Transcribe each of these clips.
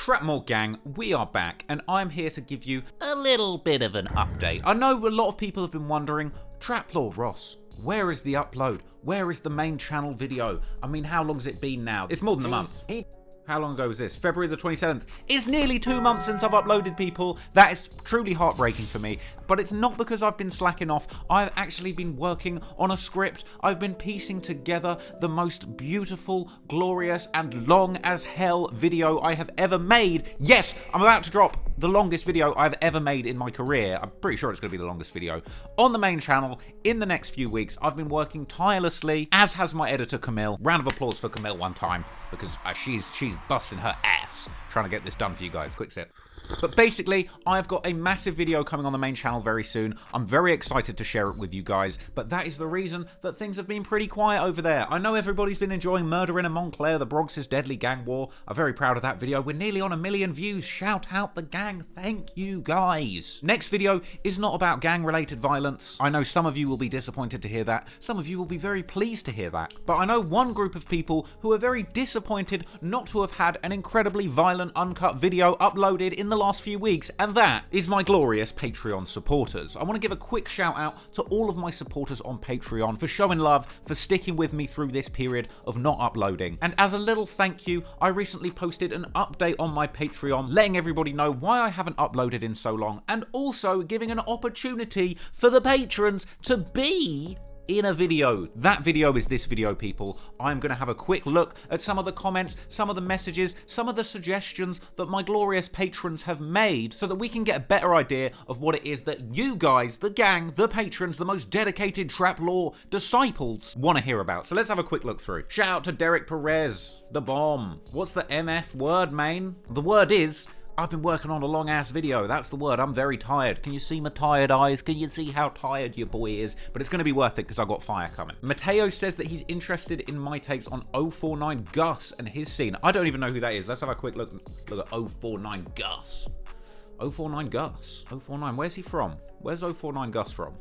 Trapmore gang, we are back, and I'm here to give you a little bit of an update. I know a lot of people have been wondering, Traplord Ross, where is the upload? Where is the main channel video? I mean, how long's it been now? It's more than a month. How long ago was this? February the 27th. It's nearly 2 months since I've uploaded, people. That is truly heartbreaking for me. But it's not because I've been slacking off. I've actually been working on a script. I've been piecing together the most beautiful, glorious, and long as hell video I have ever made. Yes, I'm about to drop the longest video I've ever made in my career. I'm pretty sure it's going to be the longest video on the main channel in the next few weeks. I've been working tirelessly, as has my editor Camille. Round of applause for Camille one time, because she's busting her ass trying to get this done for you guys. Quick sip. But basically, I've got a massive video coming on the main channel very soon. I'm very excited to share it with you guys, but that is the reason that things have been pretty quiet over there. I know everybody's been enjoying Murder in a Montclair, the Bronx's Deadly Gang War. I'm very proud of that video. We're nearly on 1 million views. Shout out the gang. Thank you, guys. Next video is not about gang-related violence. I know some of you will be disappointed to hear that. Some of you will be very pleased to hear that. But I know one group of people who are very disappointed not to have had an incredibly violent, uncut video uploaded in the last few weeks, and that is my glorious Patreon supporters. I want to give a quick shout out to all of my supporters on Patreon for showing love, for sticking with me through this period of not uploading. And as a little thank you, I recently posted an update on my Patreon letting everybody know why I haven't uploaded in so long, and also giving an opportunity for the patrons to be in a video. That video is this video, people. I'm going to have a quick look at some of the comments, some of the messages, some of the suggestions that my glorious patrons have made so that we can get a better idea of what it is that you guys, the gang, the patrons, the most dedicated trap law disciples want to hear about. So let's have a quick look through. Shout out to Derek Perez, the bomb. What's the MF word, main? The word is, I've been working on a long-ass video. That's the word. I'm very tired. Can you see my tired eyes? Can you see how tired your boy is? But it's going to be worth it because I've got fire coming. Mateo says that he's interested in my takes on 049 Gus and his scene. I don't even know who that is. Let's have a quick look at 049 Gus. 049 Gus. 049. Where's he from? Where's 049 Gus from?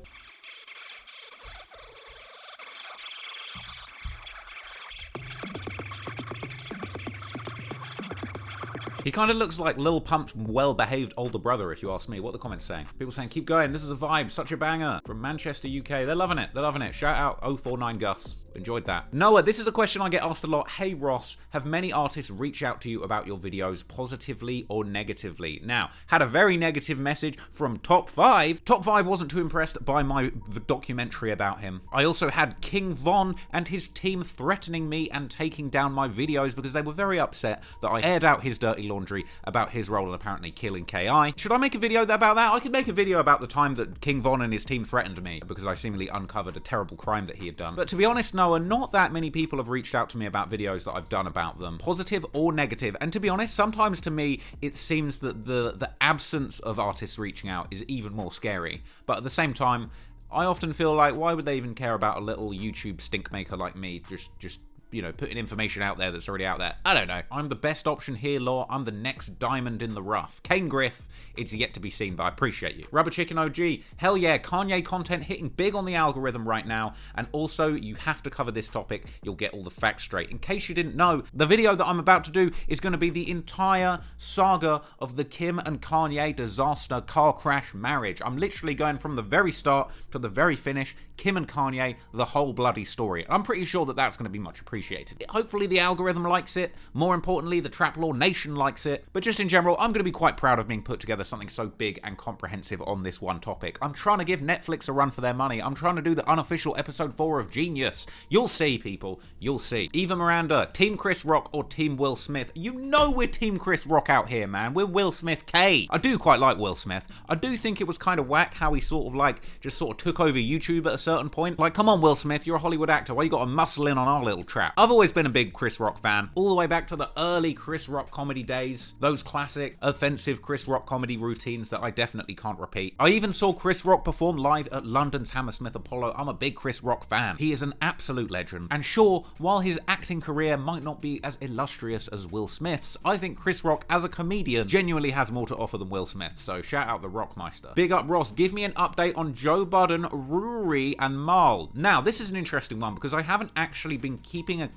He kind of looks like Lil Pump's well-behaved older brother, if you ask me. What are the comments saying? People saying, keep going, this is a vibe, such a banger. From Manchester, UK. They're loving it, they're loving it. Shout out 049 Gus. Enjoyed that. Noah, this is a question I get asked a lot. Hey Ross, have many artists reach out to you about your videos positively or negatively? Now, had a very negative message from Top 5. Top 5 wasn't too impressed by my documentary about him. I also had King Von and his team threatening me and taking down my videos because they were very upset that I aired out his dirty laundry about his role in apparently killing KI. Should I make a video about that? I could make a video about the time that King Von and his team threatened me because I seemingly uncovered a terrible crime that he had done. But to be honest, no, not that many people have reached out to me about videos that I've done about them, positive or negative. And to be honest, sometimes to me, it seems that the absence of artists reaching out is even more scary. But at the same time, I often feel like, why would they even care about a little YouTube stink maker like me? Just you know, putting information out there that's already out there. I don't know. I'm the best option here, Law. I'm the next diamond in the rough. Kane Griff, it's yet to be seen, but I appreciate you. Rubber Chicken OG, hell yeah, Kanye content hitting big on the algorithm right now, and also you have to cover this topic. You'll get all the facts straight. In case you didn't know, the video that I'm about to do is going to be the entire saga of the Kim and Kanye disaster car crash marriage. I'm literally going from the very start to the very finish. Kim and Kanye, the whole bloody story. I'm pretty sure that that's going to be much appreciated. Hopefully the algorithm likes it. More importantly, the Trap Law Nation likes it. But just in general, I'm going to be quite proud of being put together something so big and comprehensive on this one topic. I'm trying to give Netflix a run for their money. I'm trying to do the unofficial episode 4 of Genius. You'll see, people. You'll see. Eva Miranda, Team Chris Rock or Team Will Smith? You know we're Team Chris Rock out here, man. We're Will Smith K. I do quite like Will Smith. I do think it was kind of whack how he sort of took over YouTube at a certain point. Like, come on, Will Smith, you're a Hollywood actor. Why you got to muscle in on our little trap? I've always been a big Chris Rock fan, all the way back to the early Chris Rock comedy days. Those classic, offensive Chris Rock comedy routines that I definitely can't repeat. I even saw Chris Rock perform live at London's Hammersmith Apollo. I'm a big Chris Rock fan. He is an absolute legend. And sure, while his acting career might not be as illustrious as Will Smith's, I think Chris Rock as a comedian genuinely has more to offer than Will Smith. So shout out the Rockmeister. Big up Ross, give me an update on Joe Budden, Rory, Rory and Mal. Now, this is an interesting one because I haven't actually been keeping a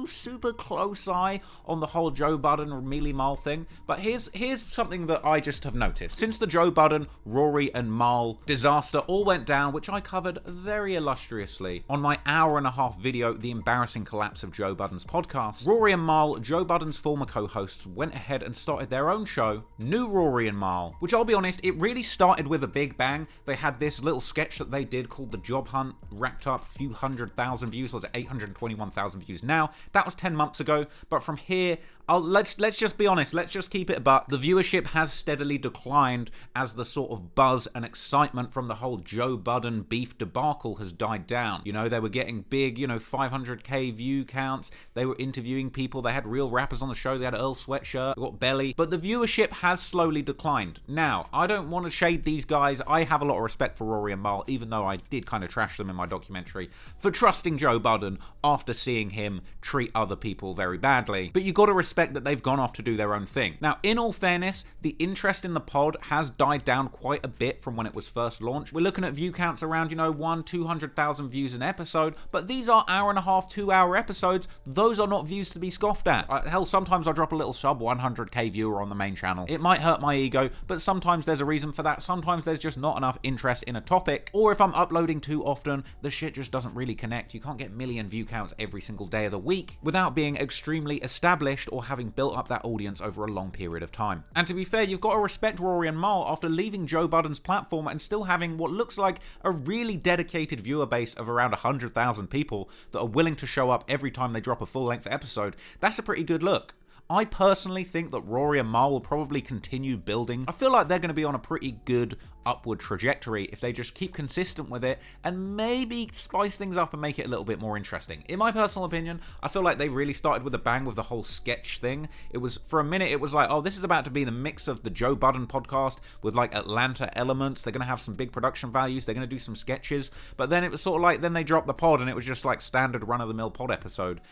super close eye on the whole Joe Budden or Mealy Mal thing, but here's something that I just have noticed. Since the Joe Budden, Rory and Mal disaster all went down, which I covered very illustriously on my hour-and-a-half video, The Embarrassing Collapse of Joe Budden's Podcast, Rory and Mal, Joe Budden's former co-hosts, went ahead and started their own show, New Rory and Mal, which I'll be honest, it really started with a big bang. They had this little sketch that they did called The Job Hunt, racked up a few 100,000 views, was it 821,000 views now? That was 10 months ago, but from here, let's just be honest, let's just keep it a buck. The viewership has steadily declined as the sort of buzz and excitement from the whole Joe Budden beef debacle has died down. You know, they were getting big, 500k view counts, they were interviewing people, they had real rappers on the show, they had Earl Sweatshirt, got Belly, but the viewership has slowly declined. Now, I don't want to shade these guys, I have a lot of respect for Rory and Mal, even though I did kind of trash them in my documentary for trusting Joe Budden after seeing him treat other people very badly. But you got to respect that they've gone off to do their own thing. Now, in all fairness, the interest in the pod has died down quite a bit from when it was first launched. We're looking at view counts around, 200,000 views an episode, but these are hour-and-a-half, 2-hour episodes. Those are not views to be scoffed at. Hell, sometimes I drop a little sub 100k viewer on the main channel. It might hurt my ego, but sometimes there's a reason for that. Sometimes there's just not enough interest in a topic, or if I'm uploading too often, the shit just doesn't really connect. You can't get million view counts every single day of the week without being extremely established or having built up that audience over a long period of time. And to be fair, you've got to respect Rory and Mal after leaving Joe Budden's platform and still having what looks like a really dedicated viewer base of around 100,000 people that are willing to show up every time they drop a full-length episode. That's a pretty good look. I personally think that Rory and Mal will probably continue building. I feel like they're going to be on a pretty good upward trajectory if they just keep consistent with it and maybe spice things up and make it a little bit more interesting. In my personal opinion, I feel like they really started with a bang with the whole sketch thing. It was, for a minute, it was like, oh, this is about to be the mix of the Joe Budden podcast with like Atlanta elements. They're going to have some big production values. They're going to do some sketches. But then it was sort of like, then they dropped the pod and it was just like standard run-of-the-mill pod episode.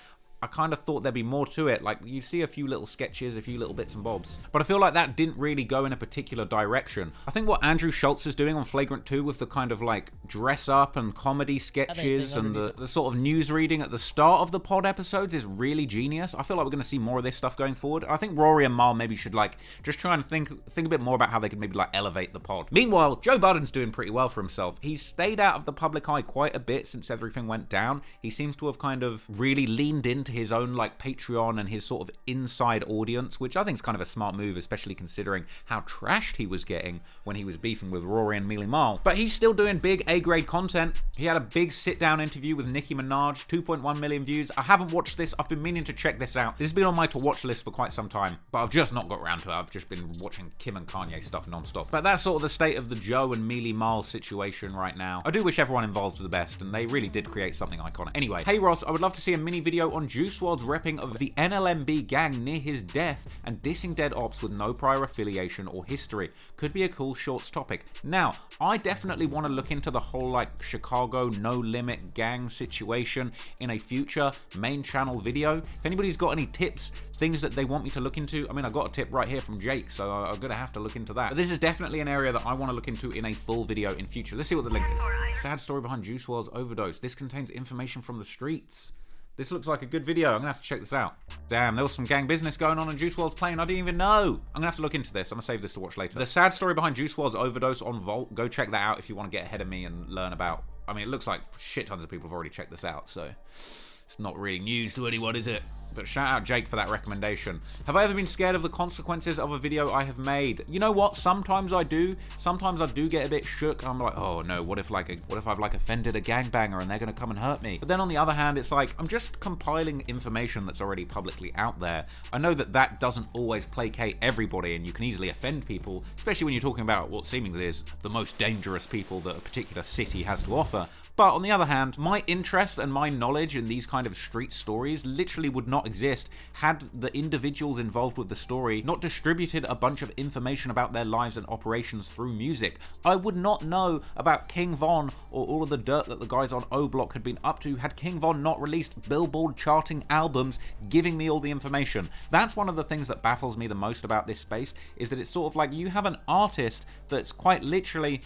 I kind of thought there'd be more to it. Like, you see a few little sketches, a few little bits and bobs. But I feel like that didn't really go in a particular direction. I think what Andrew Schultz is doing on Flagrant 2 with the kind of like dress up and comedy sketches and the sort of news reading at the start of the pod episodes is really genius. I feel like we're going to see more of this stuff going forward. I think Rory and Mal maybe should like just try and think a bit more about how they could maybe like elevate the pod. Meanwhile, Joe Budden's doing pretty well for himself. He's stayed out of the public eye quite a bit since everything went down. He seems to have kind of really leaned into his own like Patreon and his sort of inside audience, which I think is kind of a smart move, especially considering how trashed he was getting when he was beefing with Rory and Mealy Mal. But he's still doing big A-grade content. He had a big sit-down interview with Nicki Minaj, 2.1 million views. I haven't watched this. I've been meaning to check this out. This has been on my to-watch list for quite some time, but I've just not got around to it. I've just been watching Kim and Kanye stuff non-stop. But that's sort of the state of the Joe and Mealy Mal situation right now. I do wish everyone involved was the best, and they really did create something iconic. Anyway, hey Ross, I would love to see a mini video on Juice WRLD's repping of the NLMB gang near his death and dissing dead ops with no prior affiliation or history. Could be a cool shorts topic. Now, I definitely want to look into the whole like Chicago No Limit gang situation in a future main channel video. If anybody's got any tips, things that they want me to look into, I mean, I got a tip right here from Jake, so I'm gonna have to look into that. But this is definitely an area that I want to look into in a full video in future. Let's see what the link is. Sad story behind Juice WRLD's overdose. This contains information from the streets. This looks like a good video. I'm gonna have to check this out. Damn, there was some gang business going on Juice WRLD's plane. I didn't even know. I'm gonna have to look into this. I'm gonna save this to watch later. The sad story behind Juice WRLD's overdose on Vault. Go check that out if you want to get ahead of me and learn about. I mean, it looks like shit tons of people have already checked this out, so it's not really news to anyone, is it? But shout out Jake for that recommendation. Have I ever been scared of the consequences of a video I have made? You know what? Sometimes I do. Sometimes I do get a bit shook. I'm like, oh no, what if I've like offended a gangbanger and they're gonna come and hurt me? But then on the other hand, it's like, I'm just compiling information that's already publicly out there. I know that that doesn't always placate everybody and you can easily offend people, especially when you're talking about what seemingly is the most dangerous people that a particular city has to offer. But on the other hand, my interest and my knowledge in these kind of street stories literally would not exist had the individuals involved with the story not distributed a bunch of information about their lives and operations through music. I would not know about King Von or all of the dirt that the guys on O Block had been up to had King Von not released Billboard charting albums giving me all the information. That's one of the things that baffles me the most about this space, is that it's sort of like you have an artist that's quite literally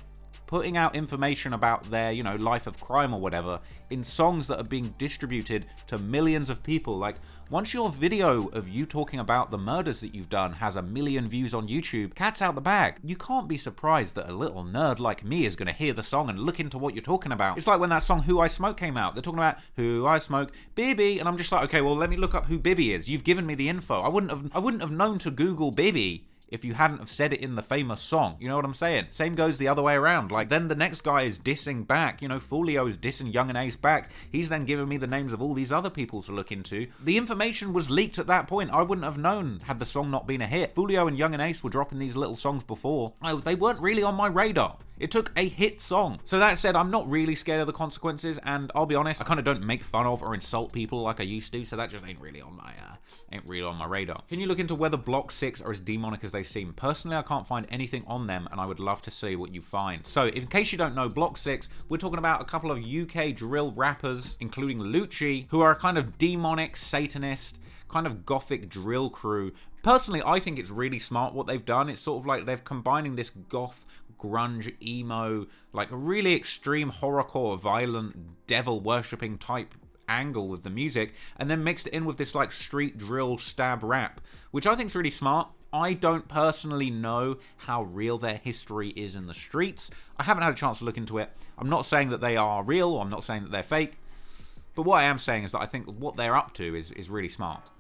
putting out information about their, you know, life of crime or whatever in songs that are being distributed to millions of people. Like, once your video of you talking about the murders that you've done has 1 million views on YouTube, cat's out the bag. You can't be surprised that a little nerd like me is going to hear the song and look into what you're talking about. It's like when that song Who I Smoke came out. They're talking about Who I Smoke, Bibby, and I'm just like, okay, well, let me look up who Bibby is. You've given me the info. I wouldn't have known to Google Bibby if you hadn't have said it in the famous song. You know what I'm saying? Same goes the other way around. Like, then the next guy is dissing back. You know, Foolio is dissing Young and Ace back. He's then giving me the names of all these other people to look into. The information was leaked at that point. I wouldn't have known had the song not been a hit. Foolio and Young and Ace were dropping these little songs before. They weren't really on my radar. It took a hit song. So that said, I'm not really scared of the consequences, and I'll be honest, I kind of don't make fun of or insult people like I used to, so that just ain't really on my radar. Can you look into whether Block 6 are as demonic as they seem? Personally, I can't find anything on them, and I would love to see what you find. So, in case you don't know, Block 6, we're talking about a couple of UK drill rappers, including Lucci, who are a kind of demonic, satanist, kind of gothic drill crew. Personally, I think it's really smart what they've done. It's sort of like they're combining this goth, grunge, emo, like a really extreme horrorcore, violent, devil-worshipping type angle with the music, and then mixed it in with this like street drill stab rap, which I think is really smart. I don't personally know how real their history is in the streets. I haven't had a chance to look into it. I'm not saying that they are real, or I'm not saying that they're fake, but what I am saying is that I think what they're up to is really smart.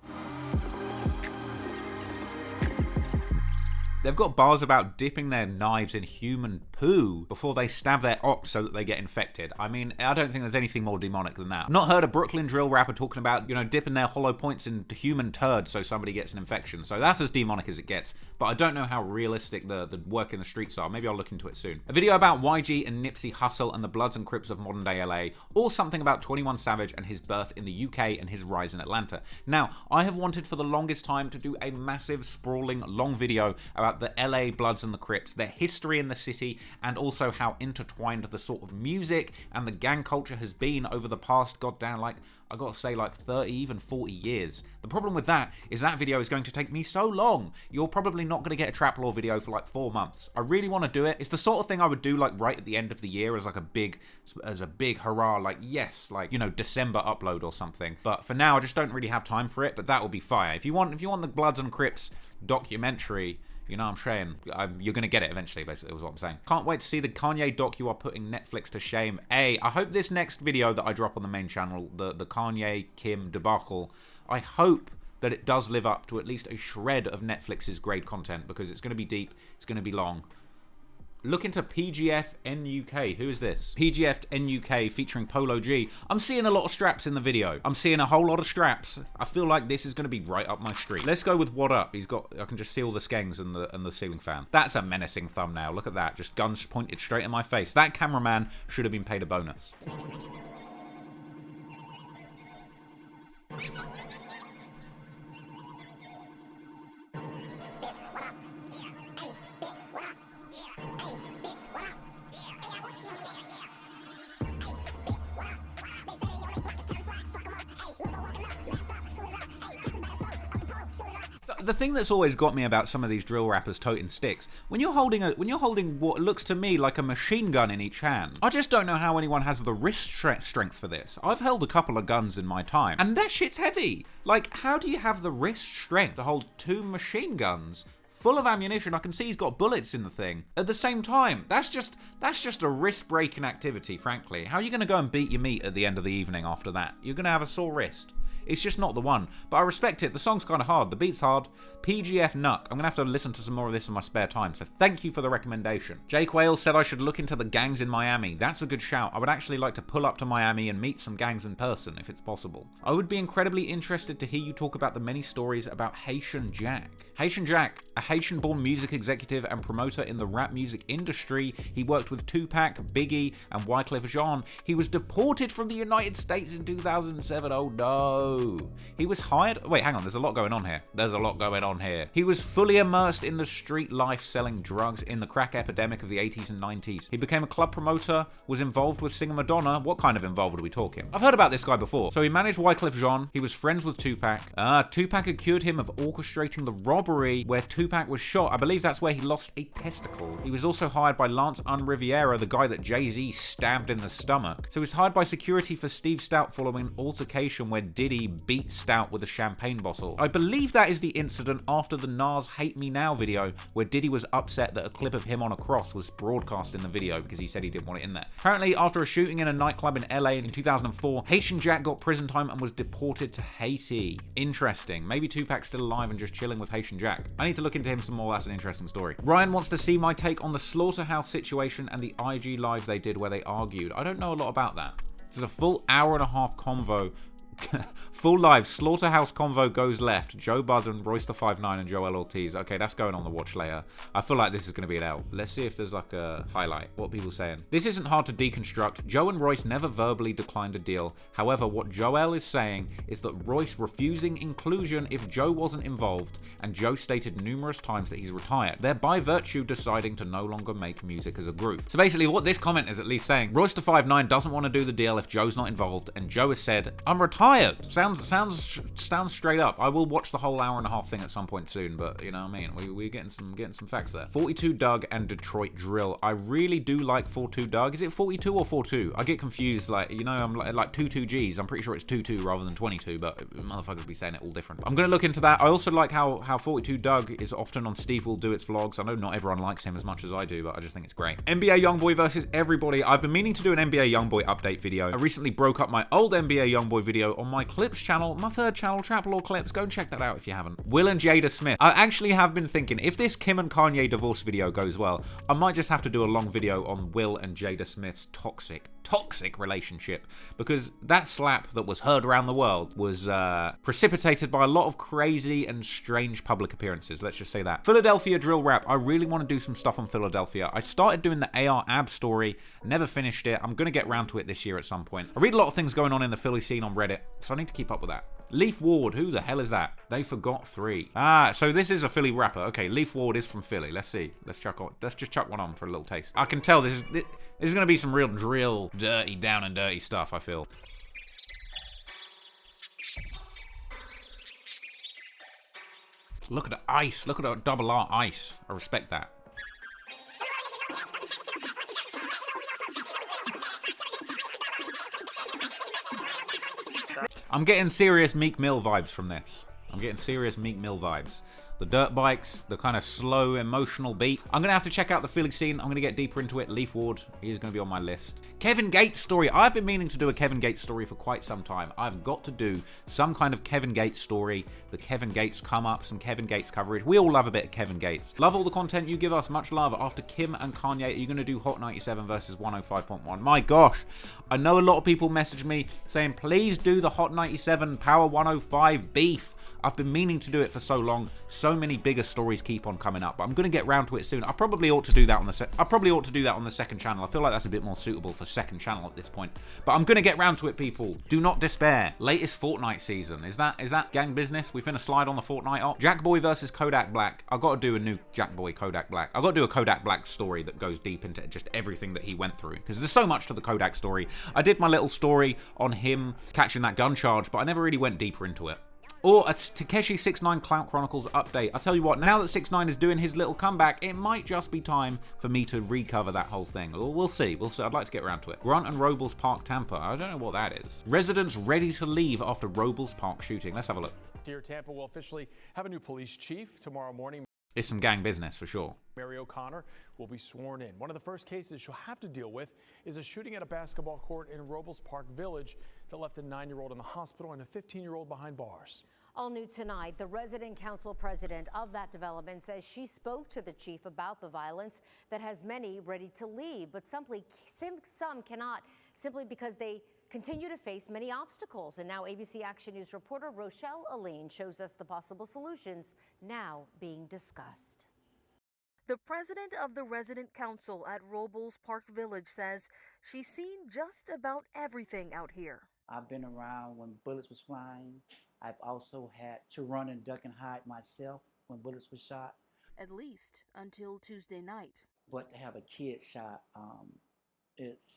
They've got bars about dipping their knives in human poo before they stab their ox so that they get infected. I mean, I don't think there's anything more demonic than that. Not heard a Brooklyn drill rapper talking about, you know, dipping their hollow points into human turds so somebody gets an infection. So that's as demonic as it gets. But I don't know how realistic the work in the streets are. Maybe I'll look into it soon. A video about YG and Nipsey Hussle and the Bloods and Crips of modern day LA, or something about 21 Savage and his birth in the UK and his rise in Atlanta. Now, I have wanted for the longest time to do a massive, sprawling, long video about the LA Bloods and the Crips, their history in the city, and also how intertwined the sort of music and the gang culture has been over the past, goddamn, like, I gotta say, like 30, even 40 years. The problem with that is that video is going to take me so long. You're probably not going to get a Trap Law video for like 4 months. I really want to do it. It's the sort of thing I would do like right at the end of the year as like a big hurrah, like yes, like, you know, December upload or something. But for now, I just don't really have time for it, but that will be fire. If you want the Bloods and Crips documentary, you know what I'm saying? You're going to get it eventually, basically, is what I'm saying. Can't wait to see the Kanye doc. You are putting Netflix to shame. I hope this next video that I drop on the main channel, the Kanye Kim debacle, I hope that it does live up to at least a shred of Netflix's great content, because it's going to be deep, it's going to be long. Look into PGF NUK. Who is this? PGF NUK featuring Polo G. I'm seeing a lot of straps in the video. I'm seeing a whole lot of straps. I feel like this is going to be right up my street. Let's go with What Up. I can just see all the skangs and the ceiling fan. That's a menacing thumbnail. Look at that. Just guns pointed straight in my face. That cameraman should have been paid a bonus. The thing that's always got me about some of these drill rappers toting sticks, when you're holding what looks to me like a machine gun in each hand, I just don't know how anyone has the wrist strength for this. I've held a couple of guns in my time, and that shit's heavy. Like, how do you have the wrist strength to hold 2 machine guns full of ammunition? I can see he's got bullets in the thing at the same time. That's just a wrist-breaking activity, frankly. How are you going to go and beat your meat at the end of the evening after that? You're going to have a sore wrist. It's just not the one. But I respect it. The song's kind of hard. The beat's hard. PGF Nuck. I'm going to have to listen to some more of this in my spare time, so thank you for the recommendation. Jake Wales said I should look into the gangs in Miami. That's a good shout. I would actually like to pull up to Miami and meet some gangs in person, if it's possible. I would be incredibly interested to hear you talk about the many stories about Haitian Jack. Haitian Jack, a Haitian-born music executive and promoter in the rap music industry. He worked with Tupac, Biggie, and Wyclef Jean. He was deported from the United States in 2007. Oh no. He was hired... Wait, hang on. There's a lot going on here. He was fully immersed in the street life, selling drugs in the crack epidemic of the 80s and 90s. He became a club promoter, was involved with singer Madonna. What kind of involved are we talking? I've heard about this guy before. So he managed Wyclef Jean. He was friends with Tupac. Tupac accused him of orchestrating the robbery where Tupac was shot. I believe that's where he lost a testicle. He was also hired by Lance Riviera, the guy that Jay-Z stabbed in the stomach. So he was hired by security for Steve Stout following an altercation where Diddy beat Stout with a champagne bottle. I believe that is the incident after the Nas Hate Me Now video, where Diddy was upset that a clip of him on a cross was broadcast in the video because he said he didn't want it in there. Apparently, after a shooting in a nightclub in LA in 2004, Haitian Jack got prison time and was deported to Haiti. Interesting. Maybe Tupac's still alive and just chilling with Haitian Jack. I need to look into him some more. That's an interesting story. Ryan wants to see my take on the Slaughterhouse situation and the IG live they did where they argued. I don't know a lot about that. This is a full hour-and-a-half convo. Full live Slaughterhouse convo goes left. Joe Budden, Royce the 5'9", and Joel Ortiz. Okay, that's going on the watch later. I feel like this is going to be an L. Let's see if there's like a highlight. What are people saying? This isn't hard to deconstruct. Joe and Royce never verbally declined a deal. However, what Joel is saying is that Royce refusing inclusion if Joe wasn't involved, and Joe stated numerous times that he's retired. They're by virtue deciding to no longer make music as a group. So basically what this comment is at least saying, Royce the 5'9" doesn't want to do the deal if Joe's not involved, and Joe has said, I'm retired. Sounds straight up. I will watch the whole hour-and-a-half thing at some point soon, but you know what I mean? We're getting some facts there. 42 Doug and Detroit Drill. I really do like 42 Doug. Is it 42 or 42? I get confused. Like, you know, I'm like 22Gs. I'm pretty sure it's 22 rather than 22, but motherfuckers be saying it all different. I'm gonna look into that. I also like how 42 Doug is often on Steve Will Do It's vlogs. I know not everyone likes him as much as I do, but I just think it's great. NBA Youngboy versus everybody. I've been meaning to do an NBA Youngboy update video. I recently broke up my old NBA Youngboy video on my Clips channel, my third channel, Trap Law Clips. Go and check that out if you haven't. Will and Jada Smith. I actually have been thinking, if this Kim and Kanye divorce video goes well, I might just have to do a long video on Will and Jada Smith's toxic relationship, because that slap that was heard around the world was precipitated by a lot of crazy and strange public appearances. Let's just say that. Philadelphia drill rap. I really want to do some stuff on Philadelphia. I started doing the AR Ab story, never finished it. I'm going to get round to it this year at some point. I read a lot of things going on in the Philly scene on Reddit, so I need to keep up with that. Leaf Ward, who the hell is that? They forgot 3. Ah, so this is a Philly rapper. Okay, Leaf Ward is from Philly. Let's see. Let's just chuck one on for a little taste. I can tell this is going to be some real drill, dirty, down and dirty stuff, I feel. Look at the ice. Look at the double R ice. I respect that. I'm getting serious Meek Mill vibes from this. The dirt bikes, the kind of slow, emotional beat. I'm going to have to check out the Philly scene. I'm going to get deeper into it. Leaf Ward, he's going to be on my list. Kevin Gates story. I've been meaning to do a Kevin Gates story for quite some time. I've got to do some kind of Kevin Gates story. The Kevin Gates come-ups and Kevin Gates coverage. We all love a bit of Kevin Gates. Love all the content you give us. Much love. After Kim and Kanye, are you going to do Hot 97 versus 105.1? My gosh. I know a lot of people message me saying, please do the Hot 97 Power 105 beef. I've been meaning to do it for so long. So many bigger stories keep on coming up, but I'm going to get round to it soon. I probably ought to do that on the second channel. I feel like that's a bit more suitable for second channel at this point. But I'm going to get round to it, people. Do not despair. Latest Fortnite season. Is that gang business? We finna slide on the Fortnite op. Jackboy versus Kodak Black. I've got to do a new Jackboy Kodak Black. I've got to do a Kodak Black story that goes deep into just everything that he went through, because there's so much to the Kodak story. I did my little story on him catching that gun charge, but I never really went deeper into it. Or a Takeshi 69 Clout Chronicles update. I'll tell you what, now that 6ix9ine is doing his little comeback, it might just be time for me to recover that whole thing. We'll see. I'd like to get around to it. Grant and Robles Park, Tampa. I don't know what that is. Residents ready to leave after Robles Park shooting. Let's have a look. Here, Tampa will officially have a new police chief tomorrow morning. It's some gang business for sure. Mary O'Connor will be sworn in. One of the first cases she'll have to deal with is a shooting at a basketball court in Robles Park Village that left a 9-year-old in the hospital and a 15-year-old behind bars. All new tonight, the resident council president of that development says she spoke to the chief about the violence that has many ready to leave, but some cannot, simply because they continue to face many obstacles. And now ABC Action News reporter Rochelle Aline shows us the possible solutions now being discussed. The president of the resident council at Robles Park Village says she's seen just about everything out here. I've been around when bullets was flying. I've also had to run and duck and hide myself when bullets were shot. At least until Tuesday night. But to have a kid shot, it's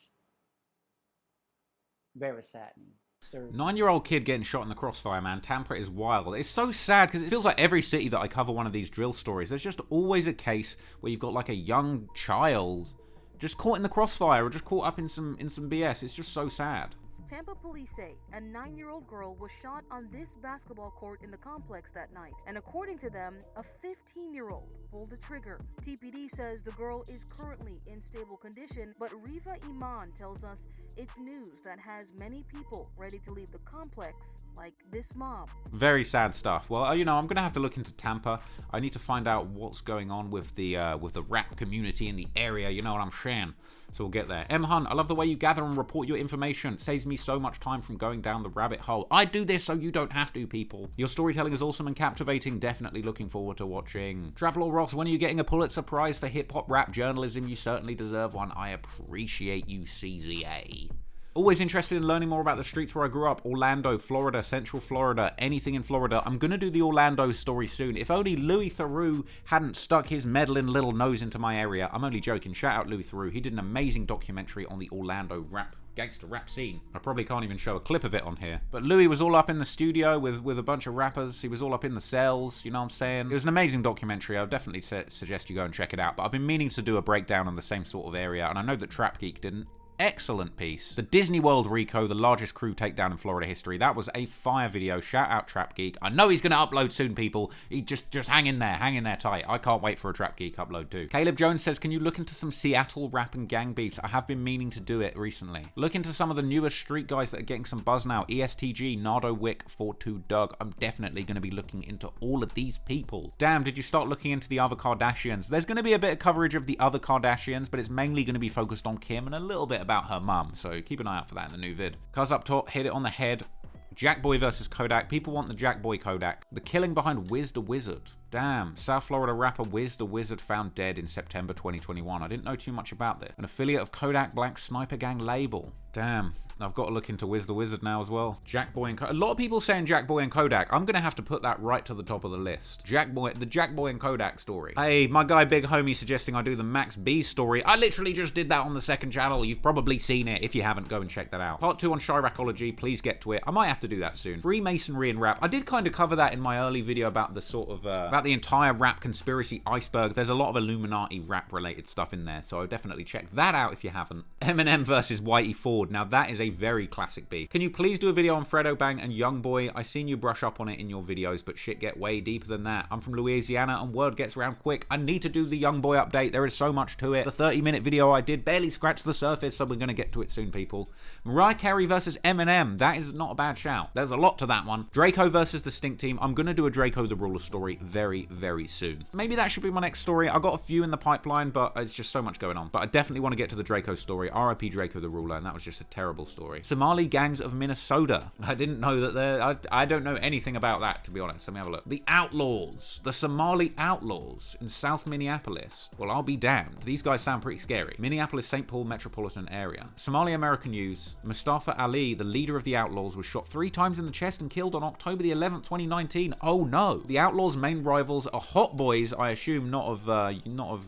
very saddening. 9-year-old kid getting shot in the crossfire, man. Tampa is wild. It's so sad because it feels like every city that I cover one of these drill stories, there's just always a case where you've got like a young child just caught in the crossfire or just caught up in some BS. It's just so sad. Tampa police say a 9-year-old girl was shot on this basketball court in the complex that night, and according to them, a 15-year-old pulled the trigger. TPD says the girl is currently in stable condition, but Riva Iman tells us it's news that has many people ready to leave the complex, like this mom. Very sad stuff. Well, you know, I'm gonna have to look into Tampa. I need to find out what's going on with the rap community in the area. You know what I'm saying? So we'll get there. M. Hunt, I love the way you gather and report your information. It saves me so much time from going down the rabbit hole. I do this so you don't have to, people. Your storytelling is awesome and captivating. Definitely looking forward to watching. Traplaw Ross, when are you getting a Pulitzer Prize for hip-hop rap journalism? You certainly deserve one. I appreciate you, CZA. Always interested in learning more about the streets where I grew up. Orlando, Florida, Central Florida, anything in Florida. I'm going to do the Orlando story soon. If only Louis Theroux hadn't stuck his meddling little nose into my area. I'm only joking. Shout out Louis Theroux. He did an amazing documentary on the Orlando gangster rap scene. I probably can't even show a clip of it on here. But Louis was all up in the studio with a bunch of rappers. He was all up in the cells, you know what I'm saying? It was an amazing documentary. I would definitely suggest you go and check it out. But I've been meaning to do a breakdown on the same sort of area, and I know that Trap Geek didn't. Excellent piece. The Disney World Rico, the largest crew takedown in Florida history. That was a fire video. Shout out Trap Geek. I know he's going to upload soon, people. He just hang in there tight. I can't wait for a Trap Geek upload too. Caleb Jones says, can you look into some Seattle rap and gang beefs? I have been meaning to do it recently. Look into some of the newest street guys that are getting some buzz now. ESTG, Nardo Wick, 42 Doug. I'm definitely going to be looking into all of these people. Damn, did you start looking into the other Kardashians? There's going to be a bit of coverage of the other Kardashians, but it's mainly going to be focused on Kim and a little bit about her mum, so keep an eye out for that in the new vid. Cuz up top, hit it on the head. Jackboy versus Kodak. People want the Jackboy Kodak. The killing behind Wiz the Wizard. Damn, South Florida rapper Wiz the Wizard found dead in September 2021. I didn't know too much about this. An affiliate of Kodak Black's Sniper Gang label. Damn. I've got to look into Wiz the Wizard now as well. Jackboy and Kodak. A lot of people saying Jackboy and Kodak. I'm going to have to put that right to the top of the list. The Jackboy and Kodak story. Hey, my guy Big Homie suggesting I do the Max B story. I literally just did that on the second channel. You've probably seen it. If you haven't, go and check that out. Part 2 on Chiracology. Please get to it. I might have to do that soon. Freemasonry and rap. I did kind of cover that in my early video about the sort of, about the entire rap conspiracy iceberg. There's a lot of Illuminati rap related stuff in there, so I'll definitely check that out if you haven't. Eminem versus Whitey Ford. Now that is a very classic beef. Can you please do a video on Fredo Bang and Youngboy? I seen you brush up on it in your videos, but shit get way deeper than that. I'm from Louisiana and word gets around quick. I need to do the Youngboy update. There is so much to it. The 30-minute video I did barely scratched the surface, so we're going to get to it soon, people. Mariah Carey versus Eminem. That is not a bad shout. There's a lot to that one. Draco versus the Stink Team. I'm going to do a Draco the Ruler story very, very soon. Maybe that should be my next story. I've got a few in the pipeline, but it's just so much going on. But I definitely want to get to the Draco story. RIP Draco the Ruler, and that was just a terrible story. Somali gangs of Minnesota. I didn't know that they're... I don't know anything about that, to be honest. Let me have a look. The Outlaws. The Somali Outlaws in South Minneapolis. Well, I'll be damned. These guys sound pretty scary. Minneapolis-St. Paul metropolitan area. Somali American News. Mustafa Ali, the leader of the Outlaws, was shot 3 times in the chest and killed on October the 11th, 2019. Oh no. The Outlaws' main rivals are Hot Boys, I assume not of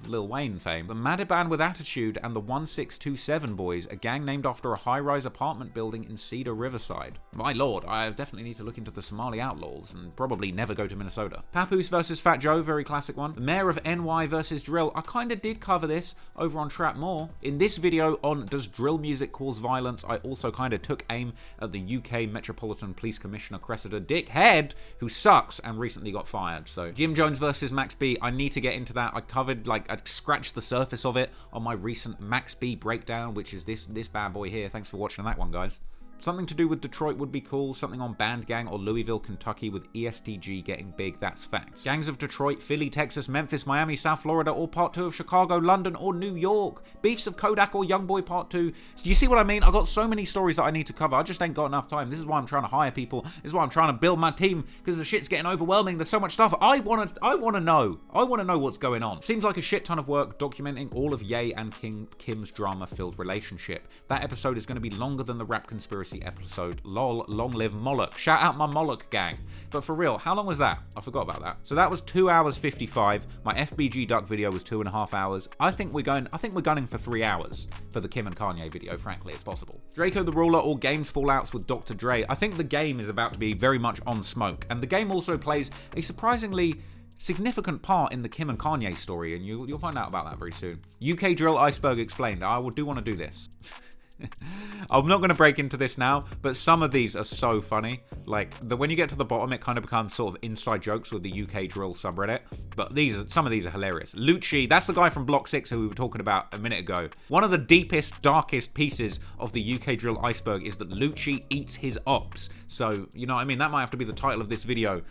Lil Wayne fame. The Madiban with Attitude and the 1627 Boys, a gang named after a high-rise apartment building in Cedar Riverside. My lord, I definitely need to look into the Somali Outlaws and probably never go to Minnesota. Papoose versus Fat Joe, very classic one. The Mayor of NY versus Drill. I kinda did cover this over on Trap More. In this video on Does Drill Music Cause Violence, I also kinda took aim at the UK Metropolitan Police Commissioner Cressida Dick Head, who sucks and recently got fired. So Jim Jones versus Max B, I need to get into that. I covered, I scratched the surface of it on my recent Max B breakdown, which is this bad boy here. Thanks for watching that one, guys. Something to do with Detroit would be cool. Something on Band Gang or Louisville, Kentucky with ESTG getting big. That's facts. Gangs of Detroit, Philly, Texas, Memphis, Miami, South Florida, or Part 2 of Chicago, London, or New York. Beefs of Kodak or Youngboy Part 2. Do you see what I mean? I've got so many stories that I need to cover. I just ain't got enough time. This is why I'm trying to hire people. This is why I'm trying to build my team, because the shit's getting overwhelming. There's so much stuff. I want to know. I want to know what's going on. Seems like a shit ton of work documenting all of Ye and Kim's drama-filled relationship. That episode is going to be longer than the rap conspiracy conspiracy episode. Lol, long live Moloch. Shout out my Moloch gang. But for real, how long was that? I forgot about that. So that was 2 hours 55. My FBG duck video was 2.5 hours. I think we're gunning for 3 hours for the Kim and Kanye video, frankly, it's possible. Draco the Ruler or games fallouts with Dr. Dre. I think the game is about to be very much on smoke. And the game also plays a surprisingly significant part in the Kim and Kanye story, and you'll find out about that very soon. UK Drill Iceberg explained. I do want to do this. I'm not going to break into this now, but some of these are so funny. Like, when you get to the bottom, it kind of becomes sort of inside jokes with the UK Drill subreddit. But some of these are hilarious. Lucci, that's the guy from Block 6 who we were talking about a minute ago. One of the deepest, darkest pieces of the UK Drill Iceberg is that Lucci eats his ops. So, you know what I mean? That might have to be the title of this video.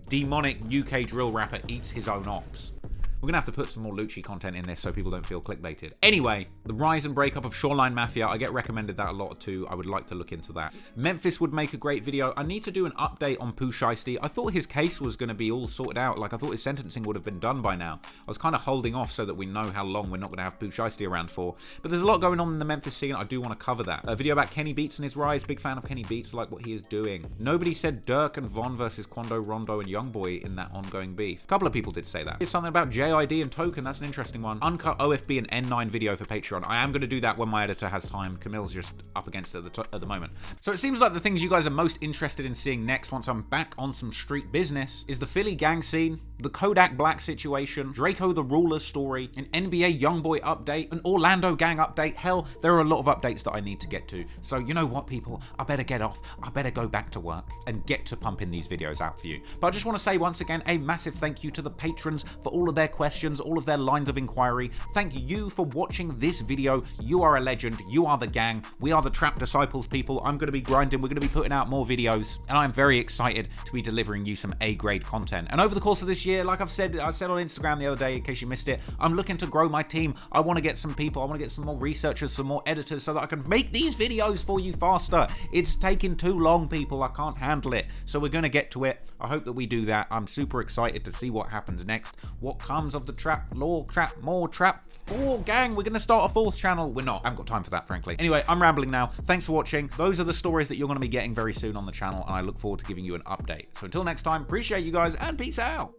Demonic UK Drill rapper eats his own ops. We're going to have to put some more Lucci content in this so people don't feel clickbaited. Anyway, the rise and breakup of Shoreline Mafia. I get recommended that a lot too. I would like to look into that. Memphis would make a great video. I need to do an update on Pooh Shiesty. I thought his case was going to be all sorted out. Like, I thought his sentencing would have been done by now. I was kind of holding off so that we know how long we're not going to have Pooh Shiesty around for. But there's a lot going on in the Memphis scene. I do want to cover that. A video about Kenny Beats and his rise. Big fan of Kenny Beats. Like what he is doing. Nobody said Dirk and Von versus Quando, Rondo, and Youngboy in that ongoing beef. A couple of people did say that. Here's something about JID and Token. That's an interesting one. Uncut OFB and N9 video for Patreon. I am going to do that when my editor has time. Camille's just up against it at the moment. So it seems like the things you guys are most interested in seeing next once I'm back on some street business is the Philly gang scene, the Kodak Black situation, Draco the Ruler's story, an NBA Youngboy update, an Orlando gang update. Hell, there are a lot of updates that I need to get to. So you know what, people? I better get off. I better go back to work and get to pumping these videos out for you. But I just want to say once again, a massive thank you to the patrons for all of their questions, all of their lines of inquiry. Thank you for watching this video. You are a legend. You are the gang. We are the Trap Disciples, people. I'm going to be grinding. We're going to be putting out more videos, and I'm very excited to be delivering you some A-grade content. And over the course of this year, like I said on Instagram the other day, in case you missed it, I'm looking to grow my team. I want to get some people. I want to get some more researchers, some more editors, so that I can make these videos for you faster. It's taking too long, people. I can't handle it. So we're going to get to it. I hope that we do that. I'm super excited to see what happens next. What comes of the Trap Law, Trap More, Trap 4 gang. We're going to start a 4th channel. We're not. I haven't got time for that, frankly. Anyway, I'm rambling now. Thanks for watching. Those are the stories that you're going to be getting very soon on the channel, and I look forward to giving you an update. So until next time, appreciate you guys, and peace out.